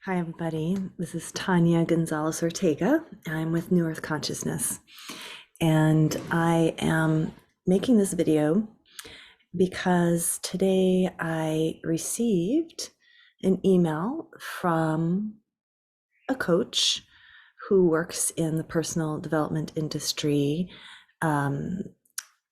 Hi, everybody. This is Tanya Gonzalez Ortega. I'm with New Earth Consciousness, and I am making this video because today I received an email from a coach who works in the personal development industry. Um,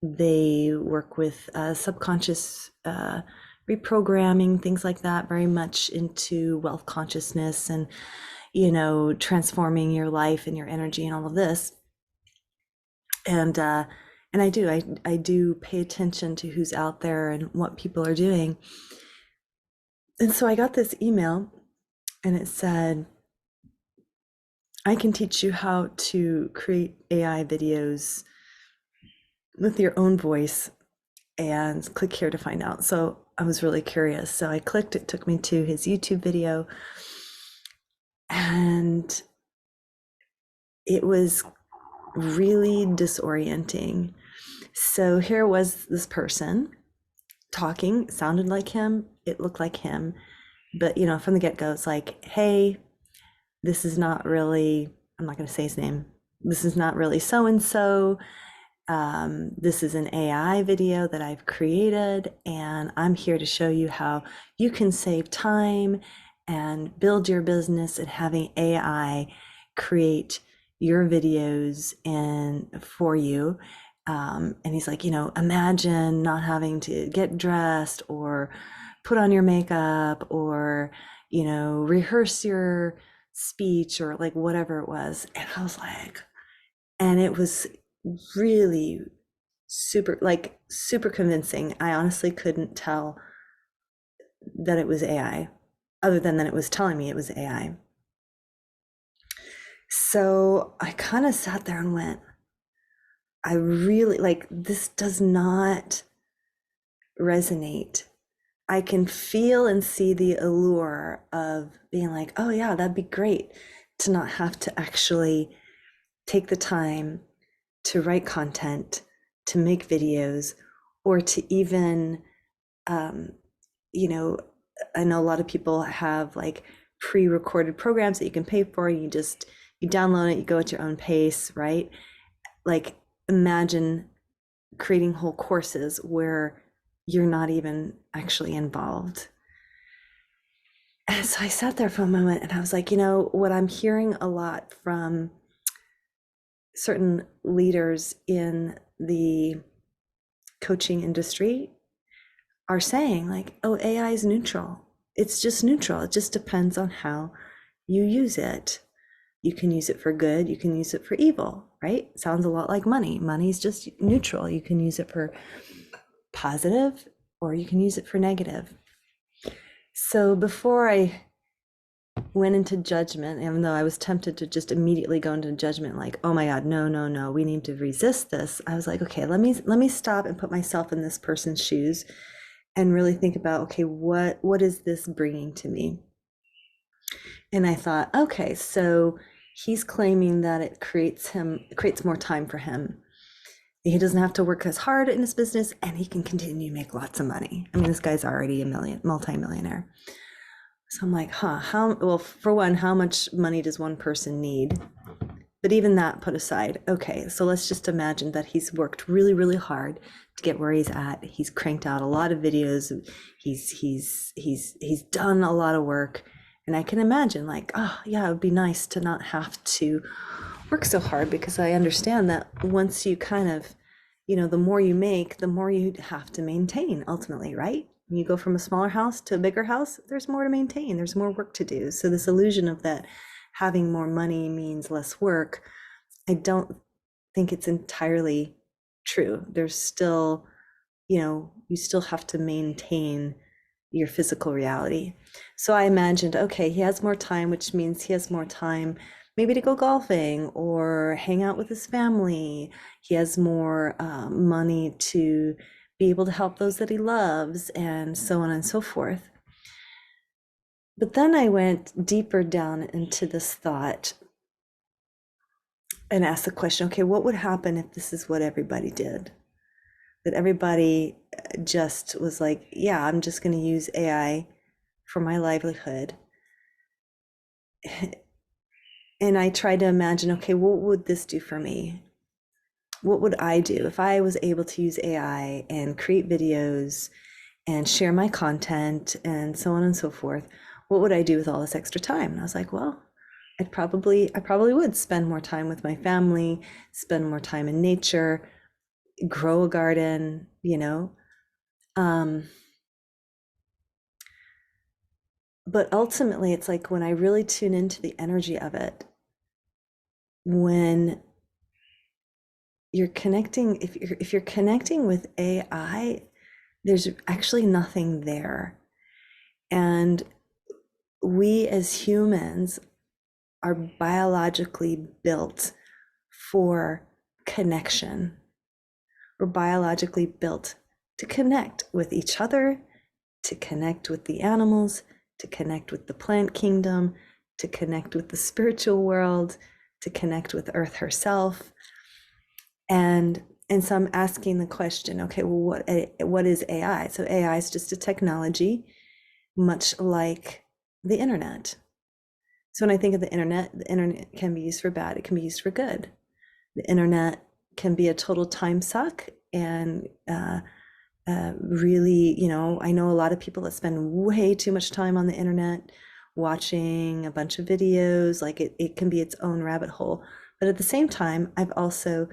they work with subconscious reprogramming, things like that, very much into wealth consciousness and transforming your life and your energy and all of this. And I do pay attention to who's out there and what people are doing. And so I got this email and it said, I can teach you how to create AI videos with your own voice, and click here to find out. So I was really curious. So I clicked, it took me to his YouTube video, and it was really disorienting. So here was this person talking, sounded like him, it looked like him, but from the get-go, it's like, hey, this is not really, I'm not going to say his name, this is not really so and so. This is an AI video that I've created, and I'm here to show you how you can save time and build your business and having AI create your videos and for you. And he's like, imagine not having to get dressed or put on your makeup or, rehearse your speech or like whatever it was. And I was like, and it was really super convincing. I honestly couldn't tell that it was AI, other than that it was telling me it was AI. So I kind of sat there and went, I really like, this does not resonate. I can feel and see the allure of being like, oh yeah, that'd be great to not have to actually take the time to write content, to make videos, or to even, you know, I know a lot of people have like pre-recorded programs that you can pay for. You download it, you go at your own pace, right? Like imagine creating whole courses where you're not even actually involved. And so I sat there for a moment and I was like, what I'm hearing a lot from certain leaders in the coaching industry are saying like, oh, AI is neutral. It's just neutral. It just depends on how you use it. You can use it for good, you can use it for evil, right? Sounds a lot like money. Money is just neutral. You can use it for positive or you can use it for negative. So before I went into judgment, even though I was tempted to just immediately go into judgment, like, oh my God, no, no, no, we need to resist this. I was like, okay, let me stop and put myself in this person's shoes and really think about, okay, what is this bringing to me? And I thought, okay, so he's claiming that it creates more time for him. He doesn't have to work as hard in his business and he can continue to make lots of money. I mean, this guy's already a multi-millionaire. So I'm like, well, for one, how much money does one person need? But even that put aside, okay, so let's just imagine that he's worked really, really hard to get where he's at. He's cranked out a lot of videos. He's done a lot of work. And I can imagine like, oh yeah, it would be nice to not have to work so hard, because I understand that once you kind of, the more you make, the more you have to maintain ultimately, right? When you go from a smaller house to a bigger house, there's more to maintain, there's more work to do. So this illusion of that having more money means less work, I don't think it's entirely true. There's still, you still have to maintain your physical reality. So I imagined, okay, he has more time, which means he has more time maybe to go golfing or hang out with his family. He has more money to be able to help those that he loves, and so on and so forth. But then I went deeper down into this thought and asked the question, okay, what would happen if this is what everybody did? That everybody just was like, yeah, I'm just going to use AI for my livelihood. and I try to imagine, okay, what would this do for me? What would I do if I was able to use AI and create videos and share my content and so on and so forth? What would I do with all this extra time? And I was like, well, I probably would spend more time with my family, spend more time in nature, grow a garden, you know. Um, but ultimately, it's like when I really tune into the energy of it, when you're connecting, if you're connecting with AI, there's actually nothing there. And we as humans are biologically built for connection. We're biologically built to connect with each other, to connect with the animals, to connect with the plant kingdom, to connect with the spiritual world, to connect with Earth herself. And so I'm asking the question, okay, well, what is AI? So AI is just a technology, much like the internet. So when I think of the internet can be used for bad, it can be used for good. The internet can be a total time suck and really, you know, I know a lot of people that spend way too much time on the internet watching a bunch of videos, like it can be its own rabbit hole. But at the same time, I've also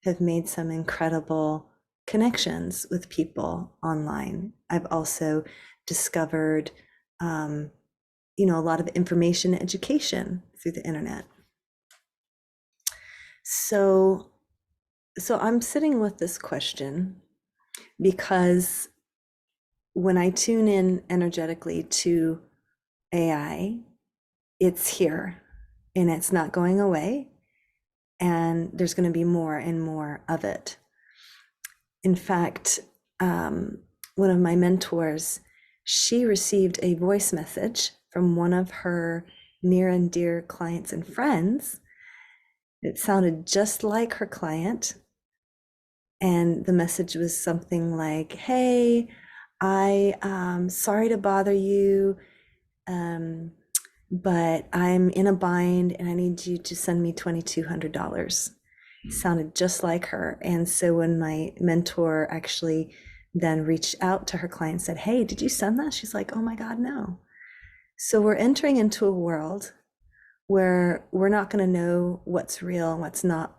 have made some incredible connections with people online. I've also discovered, you know, a lot of information and education through the internet. So, so I'm sitting with this question because when I tune in energetically to AI, it's here and it's not going away. And there's going to be more and more of it. In fact, one of my mentors, she received a voice message from one of her near and dear clients and friends. It sounded just like her client. And the message was something like, hey, sorry to bother you, um, but I'm in a bind and I need you to send me $2,200. It sounded just like her. And so when my mentor actually then reached out to her client and said, hey, did you send that? She's like, oh my God, no. So we're entering into a world where we're not going to know what's real and what's not,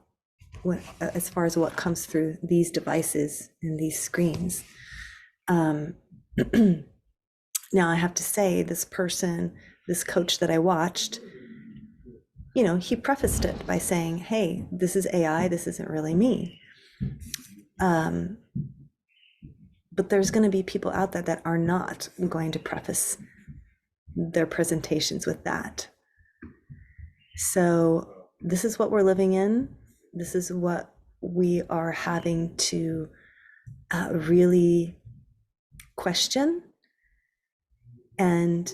as far as what comes through these devices and these screens. Now I have to say, this person, this coach that I watched, you know, he prefaced it by saying, hey, this is AI, this isn't really me. But there's going to be people out there that are not going to preface their presentations with that. So this is what we're living in. This is what we are having to really question. And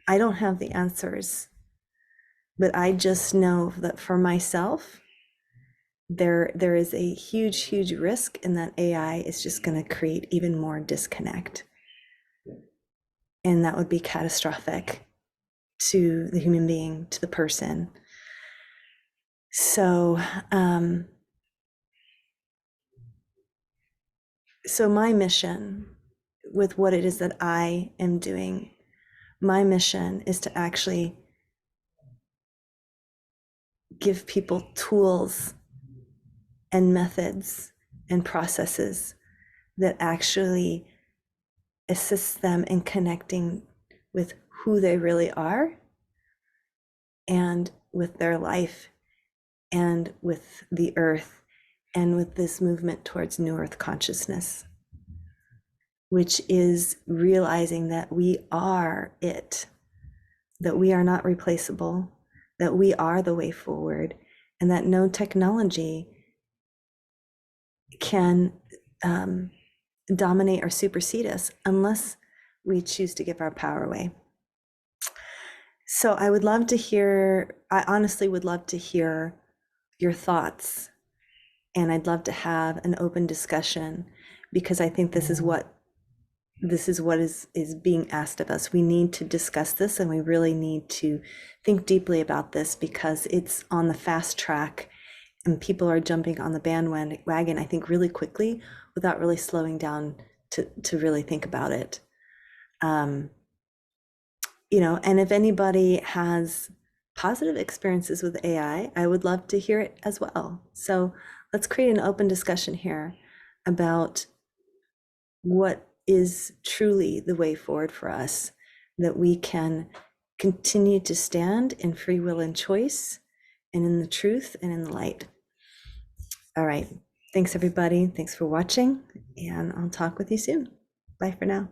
I don't have the answers, but I just know that for myself, there is a huge risk in that AI is just going to create even more disconnect. And that would be catastrophic to the human being, to the person. So, so my mission with what it is that I am doing, my mission is to actually give people tools and methods and processes that actually assist them in connecting with who they really are and with their life and with the earth and with this movement towards new earth consciousness, which is realizing that we are it, that we are not replaceable, that we are the way forward, and that no technology can dominate or supersede us unless we choose to give our power away. So I would love to hear, I honestly would love to hear your thoughts, and I'd love to have an open discussion because I think this is what this is what is being asked of us. We need to discuss this, and we really need to think deeply about this because it's on the fast track and people are jumping on the bandwagon, I think, really quickly without really slowing down to really think about it. Um, and if anybody has positive experiences with AI, I would love to hear it as well. So let's create an open discussion here about what is truly the way forward for us, that we can continue to stand in free will and choice and in the truth and in the light. All right. Thanks, everybody. Thanks for watching, and I'll talk with you soon. Bye for now.